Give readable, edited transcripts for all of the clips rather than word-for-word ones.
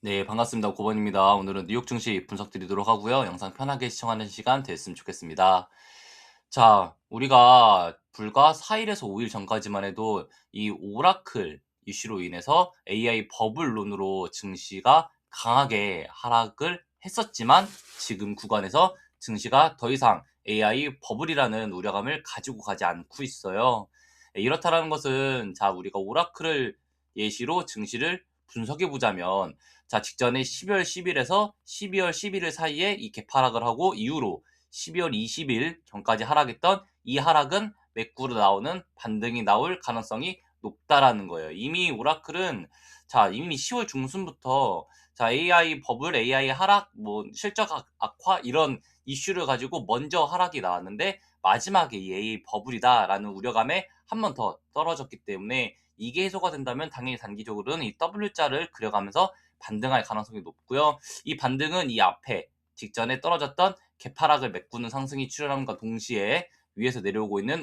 네, 반갑습니다. 고번입니다. 오늘은 뉴욕 증시 분석 드리도록 하고요. 영상 편하게 시청하는 시간 됐으면 좋겠습니다. 자, 우리가 불과 4일에서 5일 전까지만 해도 이 오라클 이슈로 인해서 AI 버블론으로 증시가 강하게 하락을 했었지만 지금 구간에서 증시가 더 이상 AI 버블이라는 우려감을 가지고 가지 않고 있어요. 이렇다라는 것은 자, 우리가 오라클을 예시로 증시를 분석해 보자면 자, 직전에 12월 10일에서 12월 11일 사이에 이 개파락을 하고 이후로 12월 20일 전까지 하락했던 이 하락은 매꾸로 나오는 반등이 나올 가능성이 높다라는 거예요. 이미 오라클은 자, 이미 10월 중순부터 자, AI 버블, AI 하락, 뭐 실적 악화 이런 이슈를 가지고 먼저 하락이 나왔는데 마지막에 이 AI 버블이다라는 우려감에 한 번 더 떨어졌기 때문에 이게 해소가 된다면 당연히 단기적으로는 이 W자를 그려가면서 반등할 가능성이 높고요. 이 반등은 이 앞에 직전에 떨어졌던 개파락을 메꾸는 상승이 출현함과 동시에 위에서 내려오고 있는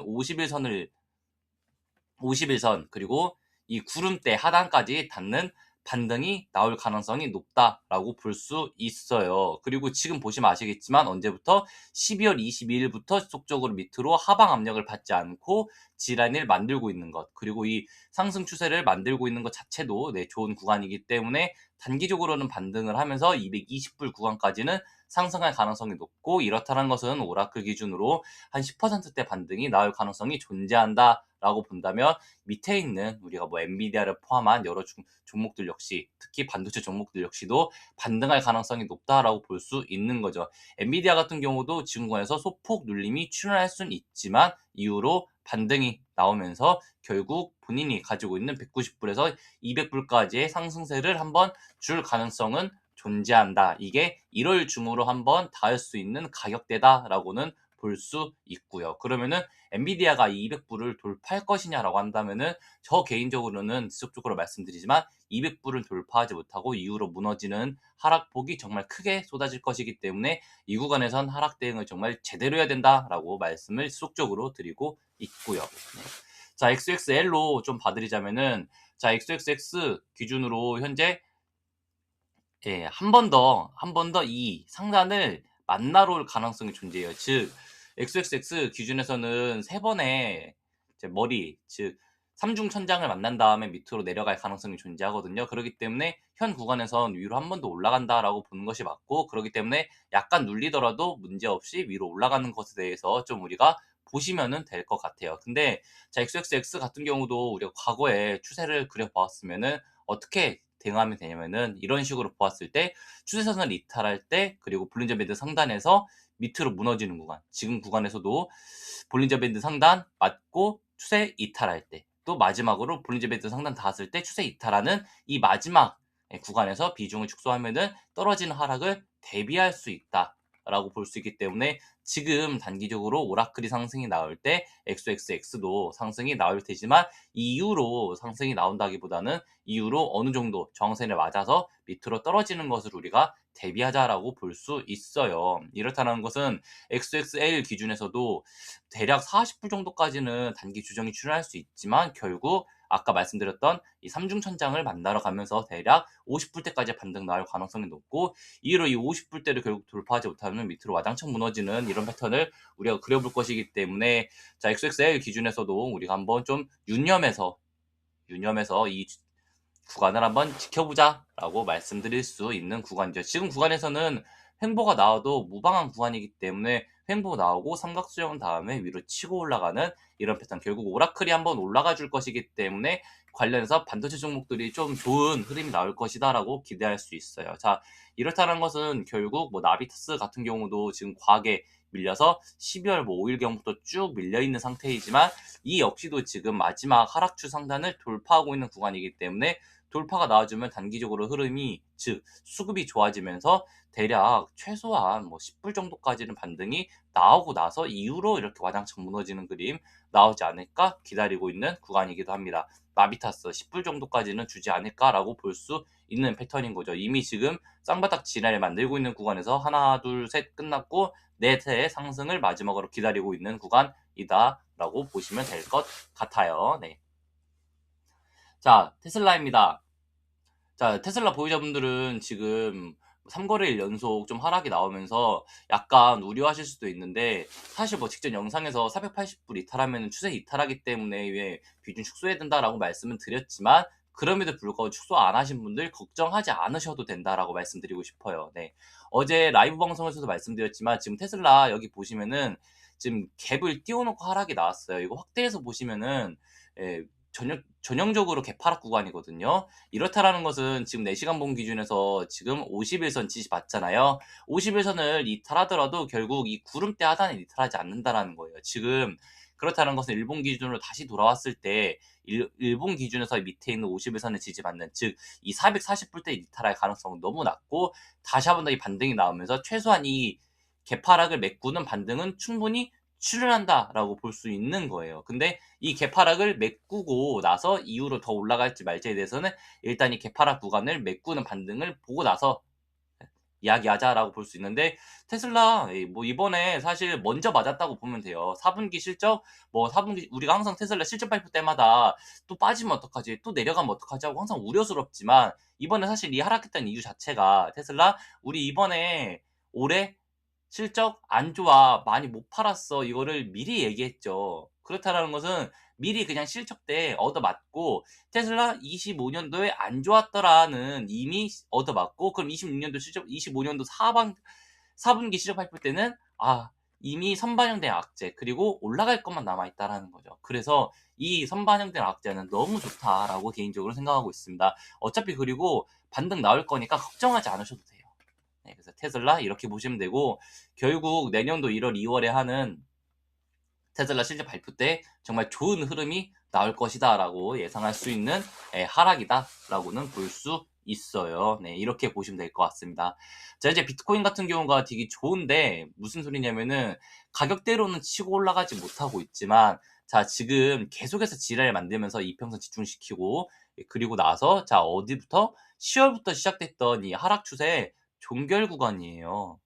50일선 그리고 이 구름대 하단까지 닿는 반등이 나올 가능성이 높다라고 볼 수 있어요. 그리고 지금 보시면 아시겠지만 언제부터 12월 22일부터 지속적으로 밑으로 하방 압력을 받지 않고 지라인을 만들고 있는 것 그리고 이 상승 추세를 만들고 있는 것 자체도 좋은 구간이기 때문에 단기적으로는 반등을 하면서 220불 구간까지는 상승할 가능성이 높고 이렇다는 것은 오라클 기준으로 한 10%대 반등이 나올 가능성이 존재한다라고 본다면 밑에 있는 우리가 뭐 엔비디아를 포함한 여러 종목들 역시 특히 반도체 종목들 역시도 반등할 가능성이 높다라고 볼 수 있는 거죠. 엔비디아 같은 경우도 지금 구간에서 소폭 눌림이 출현할 수는 있지만 이후로 반등이 나오면서 결국 본인이 가지고 있는 190불에서 200불까지의 상승세를 한번 줄 가능성은 존재한다. 이게 1월 중으로 한번 닿을 수 있는 가격대다라고는 볼 수 있고요. 그러면은 엔비디아가 200불을 돌파할 것이냐라고 한다면은 저 개인적으로는 지속적으로 말씀드리지만 200불을 돌파하지 못하고 이후로 무너지는 하락폭이 정말 크게 쏟아질 것이기 때문에 이 구간에선 하락 대응을 정말 제대로 해야 된다라고 말씀을 지속적으로 드리고 있고요. 네. 자, XXL로 좀 봐드리자면은 자, XXX 기준으로 현재 한 번 더 이 상단을 만나러 올 가능성이 존재해요. 즉 XXX 기준에서는 세 번의 이제 머리 즉 삼중 천장을 만난 다음에 밑으로 내려갈 가능성이 존재하거든요. 그렇기 때문에 현 구간에선 위로 한 번 더 올라간다라고 보는 것이 맞고 그렇기 때문에 약간 눌리더라도 문제없이 위로 올라가는 것에 대해서 좀 우리가 보시면은 될 것 같아요. 근데 자 XXX 같은 경우도 우리가 과거에 추세를 그려 보았으면은 어떻게 대응하면 되냐면은 이런 식으로 보았을 때 추세선을 이탈할 때 그리고 볼린저 밴드 상단에서 밑으로 무너지는 구간 지금 구간에서도 볼린저 밴드 상단 맞고 추세 이탈할 때 또 마지막으로 볼린저 밴드 상단 닿았을 때 추세 이탈하는 이 마지막 구간에서 비중을 축소하면은 떨어지는 하락을 대비할 수 있다라고 볼 수 있기 때문에 지금 단기적으로 오라클이 상승이 나올 때 XXX도 상승이 나올 테지만 이후로 상승이 나온다기보다는 이후로 어느 정도 저항선에 맞아서 밑으로 떨어지는 것을 우리가 대비하자라고 볼 수 있어요. 이렇다는 것은 XXL 기준에서도 대략 40불 정도까지는 단기 조정이 출현할 수 있지만 결국 아까 말씀드렸던 이 삼중천장을 만나러 가면서 대략 50불대까지 반등 나올 가능성이 높고 이후로 이 50불대를 결국 돌파하지 못하면 밑으로 와장창 무너지는 이런 패턴을 우리가 그려볼 것이기 때문에 자 XXL 기준에서도 우리가 한번 좀 유념해서 이 구간을 한번 지켜보자라고 말씀드릴 수 있는 구간이죠. 지금 구간에서는 횡보가 나와도 무방한 구간이기 때문에 횡보 나오고 삼각수렴 다음에 위로 치고 올라가는 이런 패턴 결국 오라클이 한번 올라가 줄 것이기 때문에 관련해서 반도체 종목들이 좀 좋은 흐름이 나올 것이다라고 기대할 수 있어요. 자, 이렇다는 것은 결국 뭐 나비타스 같은 경우도 지금 과하게 밀려서 12월 뭐 5일경부터 쭉 밀려 있는 상태이지만 이 역시도 지금 마지막 하락추 상단을 돌파하고 있는 구간이기 때문에 돌파가 나와주면 단기적으로 흐름이 즉 수급이 좋아지면서 대략 최소한 뭐 10불 정도까지는 반등이 나오고 나서 이후로 이렇게 와장창 무너지는 그림 나오지 않을까 기다리고 있는 구간이기도 합니다. 나비타스 10불 정도까지는 주지 않을까라고 볼 수 있는 패턴인 거죠. 이미 지금 쌍바닥 진화를 만들고 있는 구간에서 하나, 둘, 셋 끝났고 넷의 상승을 마지막으로 기다리고 있는 구간이다라고 보시면 될 것 같아요. 네. 자, 테슬라입니다. 자, 테슬라 보유자분들은 지금 3거래일 연속 좀 하락이 나오면서 약간 우려하실 수도 있는데, 사실 뭐 직전 영상에서 480불 이탈하면 추세 이탈하기 때문에 왜 비중 축소해야 된다라고 말씀은 드렸지만, 그럼에도 불구하고 축소 안 하신 분들 걱정하지 않으셔도 된다라고 말씀드리고 싶어요. 네. 어제 라이브 방송에서도 말씀드렸지만 지금 테슬라 여기 보시면은 지금 갭을 띄워놓고 하락이 나왔어요. 이거 확대해서 보시면은 예, 전형적으로 개파락 구간이거든요. 이렇다라는 것은 지금 4시간 봉 기준에서 지금 50일선 지지 받잖아요. 50일선을 이탈하더라도 결국 이 구름대 하단을 이탈하지 않는다라는 거예요. 지금 그렇다는 것은 일본 기준으로 다시 돌아왔을 때 일본 기준에서 밑에 있는 50일선을 지지받는, 즉 이 440불대 이탈할 가능성은 너무 낮고, 다시 한번 더 이 반등이 나오면서 최소한 이 개파락을 메꾸는 반등은 충분히 출현한다라고 볼 수 있는 거예요. 근데 이 개파락을 메꾸고 나서 이후로 더 올라갈지 말지에 대해서는 일단 이 개파락 구간을 메꾸는 반등을 보고 나서 이야기하자라고 볼 수 있는데, 테슬라 뭐 이번에 사실 먼저 맞았다고 보면 돼요. 4분기 실적, 뭐 4분기 우리가 항상 테슬라 실적 발표 때마다 또 빠지면 어떡하지, 또 내려가면 어떡하지 하고 항상 우려스럽지만, 이번에 사실 이 하락했던 이유 자체가 테슬라 우리 이번에 올해 실적 안 좋아, 많이 못 팔았어, 이거를 미리 얘기했죠. 그렇다라는 것은 미리 그냥 실적 때 얻어맞고, 테슬라 25년도에 안 좋았더라는 이미 얻어맞고, 그럼 26년도 실적, 25년도 4분기 실적 발표 때는 이미 선반영된 악재, 그리고 올라갈 것만 남아있다라는 거죠. 그래서 이 선반영된 악재는 너무 좋다라고 개인적으로 생각하고 있습니다. 어차피 그리고 반등 나올 거니까 걱정하지 않으셔도 돼요. 네, 그래서 테슬라 이렇게 보시면 되고, 결국 내년도 1월, 2월에 하는 테슬라 실적 발표 때 정말 좋은 흐름이 나올 것이다라고 예상할 수 있는 하락이다라고는 볼 수 있어요. 네, 이렇게 보시면 될 것 같습니다. 자, 이제 비트코인 같은 경우가 되게 좋은데, 무슨 소리냐면은 가격대로는 치고 올라가지 못하고 있지만, 자, 지금 계속해서 지랄을 만들면서 이평선 집중시키고, 그리고 나서 자, 어디부터 10월부터 시작됐던 이 하락 추세 종결 구간이에요.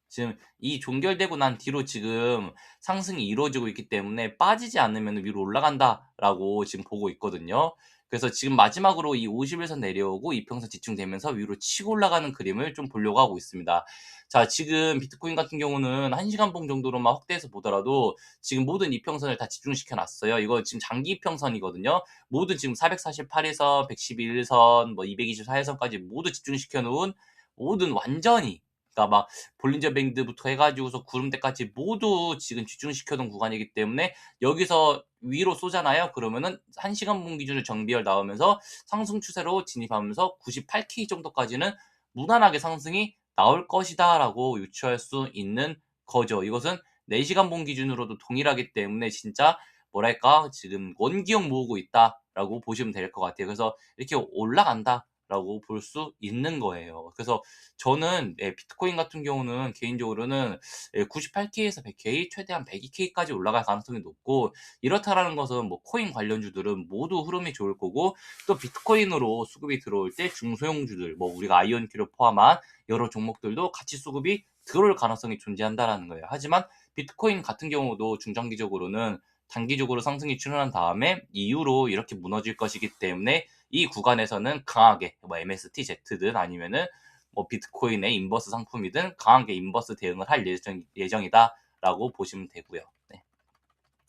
지금 이 종결되고 난 뒤로 지금 상승이 이루어지고 있기 때문에 빠지지 않으면 위로 올라간다라고 지금 보고 있거든요. 그래서 지금 마지막으로 이 50일선 내려오고 이평선 지층되면서 위로 치고 올라가는 그림을 좀 보려고 하고 있습니다. 자, 지금 비트코인 같은 경우는 1시간 봉 정도로만 확대해서 보더라도 지금 모든 이평선을 다 집중시켜 놨어요. 이거 지금 장기 이평선이거든요. 모든 지금 448일선, 111선, 뭐 224일선까지 모두 집중시켜 놓은, 모든 완전히, 그러니까 막 볼린저 밴드부터 해가지고서 구름대까지 모두 지금 집중시켜 놓은 구간이기 때문에, 여기서 위로 쏘잖아요. 그러면은 1시간 봉 기준으로 정비열 나오면서 상승 추세로 진입하면서 98K 정도까지는 무난하게 상승이 나올 것이다라고 유추할 수 있는 거죠. 이것은 4시간 봉 기준으로도 동일하기 때문에 진짜 뭐랄까 지금 원기용 모으고 있다라고 보시면 될 것 같아요. 그래서 이렇게 올라간다라고 볼 수 있는 거예요. 그래서 저는 비트코인 같은 경우는 개인적으로는 98K에서 100K, 최대한 102K까지 올라갈 가능성이 높고, 이렇다라는 것은 뭐 코인 관련주들은 모두 흐름이 좋을 거고, 또 비트코인으로 수급이 들어올 때 중소형주들, 뭐 우리가 아이언큐를 포함한 여러 종목들도 같이 수급이 들어올 가능성이 존재한다라는 거예요. 하지만 비트코인 같은 경우도 중장기적으로는 단기적으로 상승이 출현한 다음에 이후로 이렇게 무너질 것이기 때문에, 이 구간에서는 강하게 뭐 MSTZ든 아니면은 뭐 비트코인의 인버스 상품이든 강하게 인버스 대응을 할 예정이다라고 보시면 되고요. 네.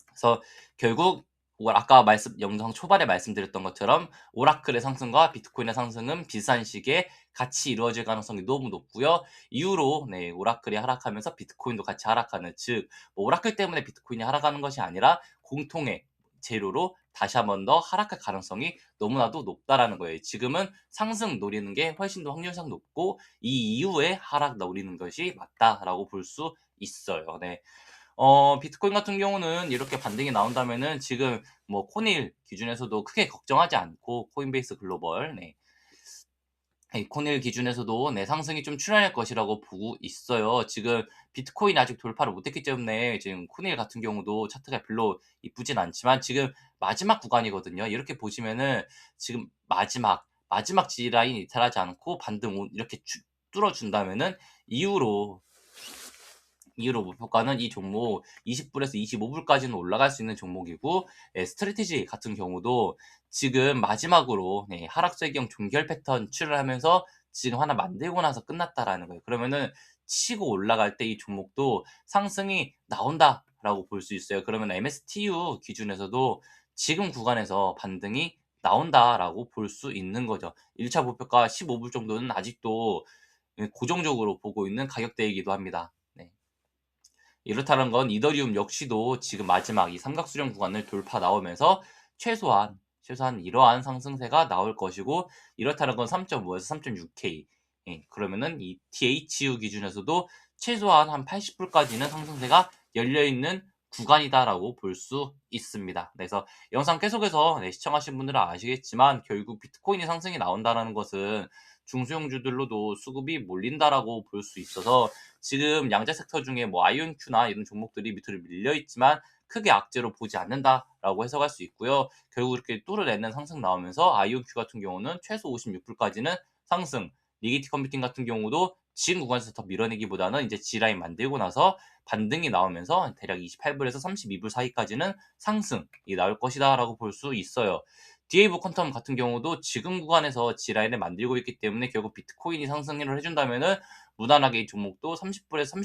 그래서 결국 아까 영상 초반에 말씀드렸던 것처럼 오라클의 상승과 비트코인의 상승은 비슷한 시기에 같이 이루어질 가능성이 너무 높고요. 이후로 오라클이 하락하면서 비트코인도 같이 하락하는, 즉 뭐 오라클 때문에 비트코인이 하락하는 것이 아니라 공통의 재료로 다시 한번 더 하락할 가능성이 너무나도 높다라는 거예요. 지금은 상승 노리는 게 훨씬 더 확률상 높고, 이 이후에 하락 노리는 것이 맞다라고 볼 수 있어요. 네. 비트코인 같은 경우는 이렇게 반등이 나온다면은 지금 뭐 코닐 기준에서도 크게 걱정하지 않고, 코인베이스 글로벌, 이 코닐 기준에서도 상승이 좀 출현할 것이라고 보고 있어요. 지금 비트코인이 아직 돌파를 못했기 때문에 지금 코닐 같은 경우도 차트가 별로 이쁘진 않지만 지금 마지막 구간이거든요. 이렇게 보시면은 지금 마지막 지라인 이탈하지 않고 반등 이렇게 뚫어준다면은 이후로 목표가는 이 종목 20불에서 25불까지는 올라갈 수 있는 종목이고, 스트래티지 같은 경우도 지금 마지막으로 하락세경 종결 패턴 출현하면서 지금 하나 만들고 나서 끝났다라는 거예요. 그러면은 치고 올라갈 때 이 종목도 상승이 나온다라고 볼 수 있어요. 그러면 MSTU 기준에서도 지금 구간에서 반등이 나온다라고 볼 수 있는 거죠. 1차 목표가 15불 정도는 아직도 고정적으로 보고 있는 가격대이기도 합니다. 네. 이렇다는 건 이더리움 역시도 지금 마지막 이 삼각수렴 구간을 돌파 나오면서 최소한 이러한 상승세가 나올 것이고, 이렇다는 건 3.5에서 3.6K. 그러면은 이 THU 기준에서도 최소한 한 80불까지는 상승세가 열려 있는 구간이다라고 볼 수 있습니다. 그래서 영상 계속해서 시청하신 분들은 아시겠지만 결국 비트코인이 상승이 나온다는 것은 중소형주들로도 수급이 몰린다라고 볼 수 있어서 지금 양자 섹터 중에 뭐 아이온큐나 이런 종목들이 밑으로 밀려 있지만 크게 악재로 보지 않는다라고 해석할 수 있고요. 결국 이렇게 뚫어내는 상승 나오면서 아이온큐 같은 경우는 최소 56불까지는 상승, 리기티 컴퓨팅 같은 경우도 지금 구간에서 더 밀어내기보다는 이제 G라인 만들고 나서 반등이 나오면서 대략 28불에서 32불 사이까지는 상승이 나올 것이다라고 볼 수 있어요. 디에이브 퀀텀 같은 경우도 지금 구간에서 G라인을 만들고 있기 때문에 결국 비트코인이 상승을 해준다면은 무난하게 이 종목도 30불에서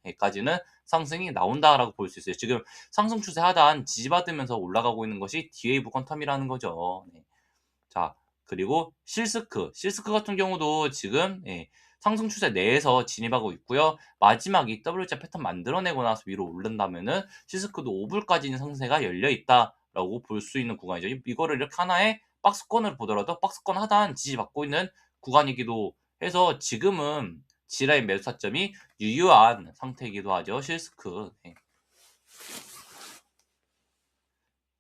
35불까지는 상승이 나온다라고 볼 수 있어요. 지금 상승 추세 하단 지지받으면서 올라가고 있는 것이 디웨이브 퀀텀이라는 거죠. 네. 자, 그리고 실스크 같은 경우도 지금 상승 추세 내에서 진입하고 있고요. 마지막 이 W자 패턴 만들어내고 나서 위로 오른다면은 실스크도 5불까지는 상승세가 열려 있다라고 볼 수 있는 구간이죠. 이거를 이렇게 하나의 박스권으로 보더라도 박스권 하단 지지받고 있는 구간이기도 해서 지금은 G라인 매수 타점이 유효한 상태이기도 하죠. 실스크.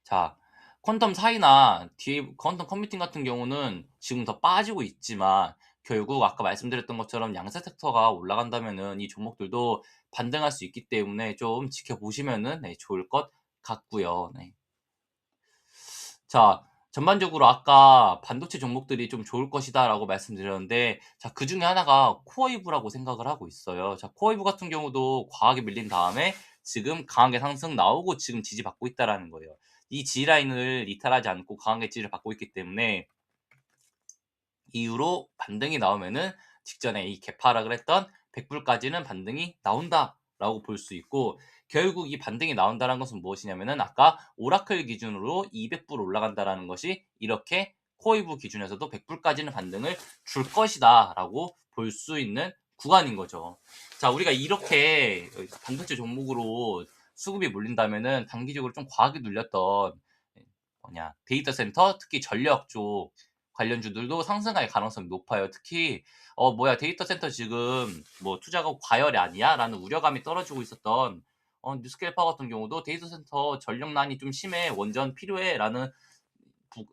자, 퀀텀 사이나 퀀텀 컴퓨팅 같은 경우는 지금 더 빠지고 있지만 결국 아까 말씀드렸던 것처럼 양세 섹터가 올라간다면은 이 종목들도 반등할 수 있기 때문에 좀 지켜보시면은 좋을 것 같고요. 네. 자, 전반적으로 아까 반도체 종목들이 좀 좋을 것이다라고 말씀드렸는데, 자, 그 중에 하나가 코어이브라고 생각을 하고 있어요. 자, 코어이브 같은 경우도 과하게 밀린 다음에 지금 강하게 상승 나오고 지금 지지받고 있다라는 거예요. 이 G라인을 이탈하지 않고 강하게 지지를 받고 있기 때문에 이후로 반등이 나오면은 직전에 이 개파락을 했던 100불까지는 반등이 나온다라고 볼 수 있고, 결국 이 반등이 나온다는 것은 무엇이냐면은 아까 오라클 기준으로 200불 올라간다라는 것이 이렇게 코이브 기준에서도 100불까지는 반등을 줄 것이다라고 볼 수 있는 구간인 거죠. 자, 우리가 이렇게 반도체 종목으로 수급이 몰린다면은 단기적으로 좀 과하게 눌렸던 데이터 센터, 특히 전력 쪽 관련주들도 상승할 가능성이 높아요. 특히 데이터 센터 지금 뭐 투자가 과열이 아니야?라는 우려감이 떨어지고 있었던 뉴스케일파 같은 경우도 데이터 센터 전력난이 좀 심해, 원전 필요해라는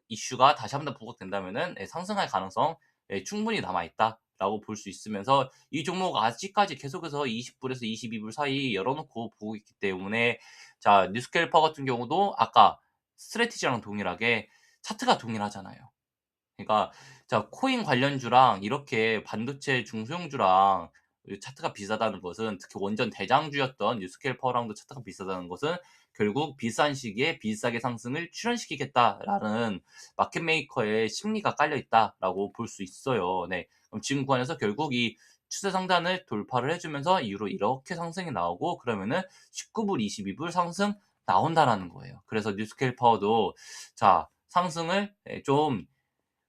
이슈가 다시 한번 부각된다면은 상승할 가능성 충분히 남아 있다라고 볼 수 있으면서 이 종목 아직까지 계속해서 20불에서 22불 사이 열어놓고 보고 있기 때문에, 자, 뉴스케일파 같은 경우도 아까 스트래티지랑 동일하게 차트가 동일하잖아요. 그러니까 자, 코인 관련주랑 이렇게 반도체 중소형주랑 차트가 비슷하다는 것은, 특히 원전 대장주였던 뉴스케일 파워랑도 차트가 비슷하다는 것은 결국 비싼 시기에 비싸게 상승을 출현시키겠다라는 마켓 메이커의 심리가 깔려 있다라고 볼 수 있어요. 네. 그럼 지금 구간에서 결국 이 추세 상단을 돌파를 해주면서 이후로 이렇게 상승이 나오고 그러면은 19불, 22불 상승 나온다라는 거예요. 그래서 뉴스케일 파워도 자, 상승을 좀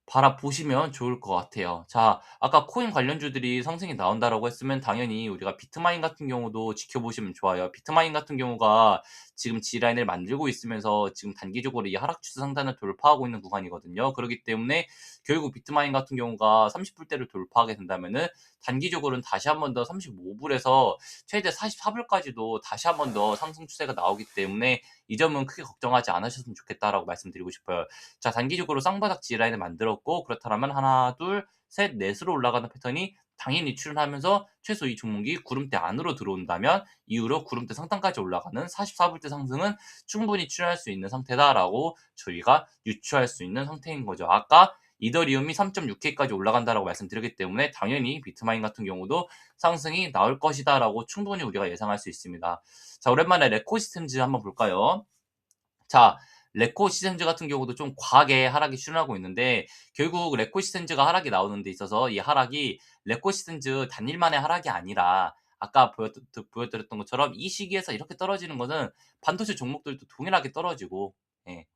바라보시면 좋을 것 같아요. 자, 아까 코인 관련주들이 상승이 나온다라고 했으면 당연히 우리가 비트마인 같은 경우도 지켜보시면 좋아요. 비트마인 같은 경우가 지금 G라인을 만들고 있으면서 지금 단기적으로 이 하락 추세 상단을 돌파하고 있는 구간이거든요. 그렇기 때문에 결국 비트마인 같은 경우가 30불대를 돌파하게 된다면은 단기적으로는 다시 한 번 더 35불에서 최대 44불까지도 다시 한 번 더 상승 추세가 나오기 때문에 이 점은 크게 걱정하지 않으셨으면 좋겠다라고 말씀드리고 싶어요. 자, 단기적으로 쌍바닥 G라인을 만들었고 그렇다면 하나, 둘, 셋, 넷으로 올라가는 패턴이 당연히 출현하면서 최소 이 종목이 구름대 안으로 들어온다면 이후로 구름대 상단까지 올라가는 44불대 상승은 충분히 출현할 수 있는 상태다라고 저희가 유추할 수 있는 상태인 거죠. 아까 이더리움이 3.6K까지 올라간다라고 말씀드렸기 때문에 당연히 비트마인 같은 경우도 상승이 나올 것이다라고 충분히 우리가 예상할 수 있습니다. 자, 오랜만에 레코시스템즈 한번 볼까요? 자, 레코 시스템즈 같은 경우도 좀 과하게 하락이 출현하고 있는데 결국 레코 시스템즈가 하락이 나오는 데 있어서 이 하락이 레코 시스템즈 단일만의 하락이 아니라 아까 보여드렸던 것처럼 이 시기에서 이렇게 떨어지는 거는 반도체 종목들도 동일하게 떨어지고 예.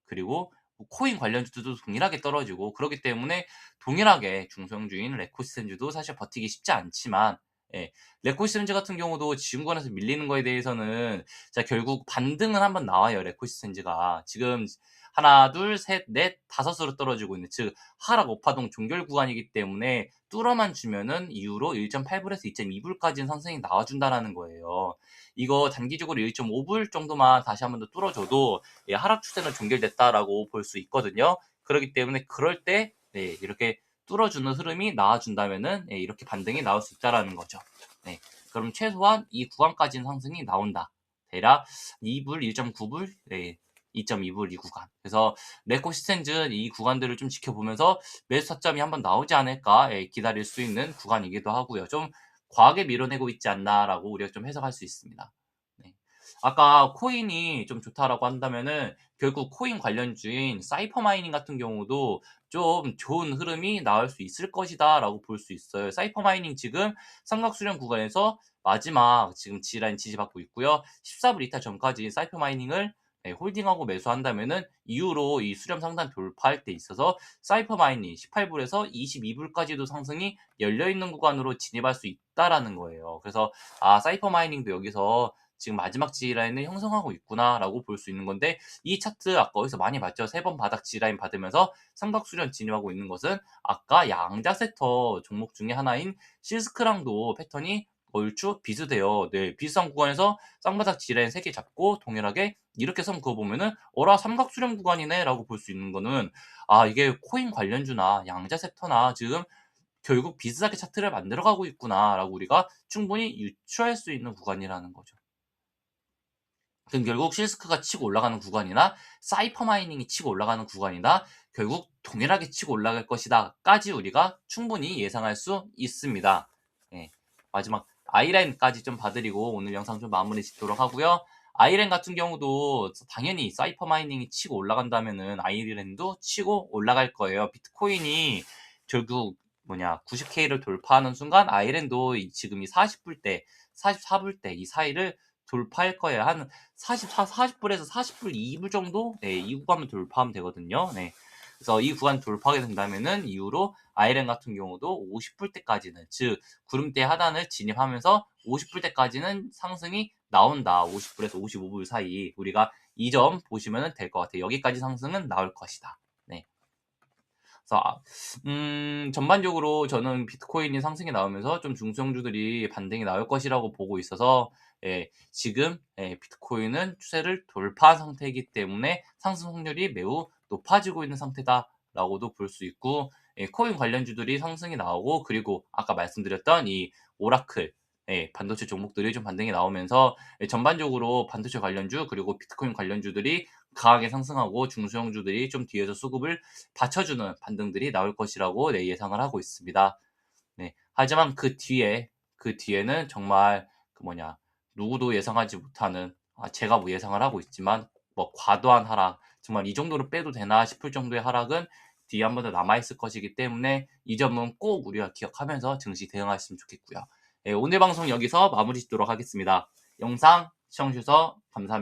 그리고 뭐 코인 관련주들도 동일하게 떨어지고 그러기 때문에 동일하게 중소형주인 레코시스템즈도 사실 버티기 쉽지 않지만 예, 레코시스템즈 같은 경우도 지금권에서 밀리는 거에 대해서는 자 결국 반등은 한번 나와요. 레코시스템즈가 지금 하나, 둘, 셋, 넷, 다섯으로 떨어지고 있는 즉 하락 오파동 종결 구간이기 때문에 뚫어만 주면은 이후로 1.8불에서 2.2불까지는 상승이 나와준다라는 거예요. 이거 단기적으로 1.5불 정도만 다시 한번 더 뚫어줘도 예, 하락 추세는 종결됐다라고 볼 수 있거든요. 그렇기 때문에 그럴 때 네, 이렇게 뚫어주는 흐름이 나와준다면은 예, 이렇게 반등이 나올 수 있다라는 거죠. 네, 그럼 최소한 이 구간까지는 상승이 나온다. 대략 2불, 1.9불, 네, 2.2불 이 구간. 그래서 레코 시스템즈 이 구간들을 좀 지켜보면서 매수 타점이 한번 나오지 않을까 예, 기다릴 수 있는 구간이기도 하고요. 좀 과하게 밀어내고 있지 않나라고 우리가 좀 해석할 수 있습니다. 네. 아까 코인이 좀 좋다라고 한다면은 결국 코인 관련주인 사이퍼 마이닝 같은 경우도 좀 좋은 흐름이 나올 수 있을 것이다라고 볼 수 있어요. 사이퍼 마이닝 지금 삼각 수렴 구간에서 마지막 지금 G라인 지지받고 있고요. 14불 이탈 전까지 사이퍼 마이닝을 네, 홀딩하고 매수한다면은 이후로 이 수렴 상단 돌파할 때 있어서 사이퍼 마이닝 18불에서 22불까지도 상승이 열려 있는 구간으로 진입할 수 있다라는 거예요. 그래서 아 사이퍼 마이닝도 여기서 지금 마지막 G라인을 형성하고 있구나라고 볼 수 있는 건데 이 차트 아까 어디서 많이 봤죠? 세 번 바닥 G라인 받으면서 삼각 수렴 진입하고 있는 것은 아까 양자 섹터 종목 중에 하나인 시스크랑도 패턴이 얼추 비슷해요. 네, 비슷한 구간에서 쌍바닥 G라인 3개 잡고 동일하게 이렇게 선 그거 보면은 어라 삼각 수렴 구간이네라고 볼 수 있는 거는 아 이게 코인 관련주나 양자 섹터나 지금 결국 비슷하게 차트를 만들어가고 있구나라고 우리가 충분히 유추할 수 있는 구간이라는 거죠. 그럼 결국 실스크가 치고 올라가는 구간이나 사이퍼 마이닝이 치고 올라가는 구간이나 결국 동일하게 치고 올라갈 것이다까지 우리가 충분히 예상할 수 있습니다. 예, 마지막 아이랜까지 좀 봐드리고 오늘 영상 좀 마무리 짓도록 하고요. 아이랜 같은 경우도 당연히 사이퍼 마이닝이 치고 올라간다면은 아이랜도 치고 올라갈 거예요. 비트코인이 결국 90K를 돌파하는 순간 아이랜도 지금 이 40불대, 44불대 이 사이를 돌파할 거예요. 한 40불에서 40불 2불 정도? 네, 이 구간을 돌파하면 되거든요. 네. 그래서 이 구간 돌파하게 된다면은 이후로 아이랜 같은 경우도 50불대까지는 즉 구름대 하단을 진입하면서 50불대까지는 상승이 나온다. 50불에서 55불 사이 우리가 이 점 보시면 될 것 같아요. 여기까지 상승은 나올 것이다. 네. 그래서 전반적으로 저는 비트코인이 상승이 나오면서 좀 중소형주들이 반등이 나올 것이라고 보고 있어서 예, 지금 예, 비트코인은 추세를 돌파한 상태이기 때문에 상승 확률이 매우 높아지고 있는 상태다라고도 볼 수 있고 예, 코인 관련주들이 상승이 나오고 그리고 아까 말씀드렸던 이 오라클 예, 반도체 종목들이 좀 반등이 나오면서 예, 전반적으로 반도체 관련주 그리고 비트코인 관련주들이 강하게 상승하고 중소형주들이 좀 뒤에서 수급을 받쳐주는 반등들이 나올 것이라고 네, 예상을 하고 있습니다. 네, 하지만 그 뒤에는 정말 누구도 예상하지 못하는 제가 뭐 예상을 하고 있지만 뭐 과도한 하락 정말 이 정도로 빼도 되나 싶을 정도의 하락은 뒤에 한 번 더 남아 있을 것이기 때문에 이 점은 꼭 우리가 기억하면서 증시 대응하시면 좋겠고요. 네, 오늘 방송 여기서 마무리 짓도록 하겠습니다. 영상 시청해 주셔서 감사합니다.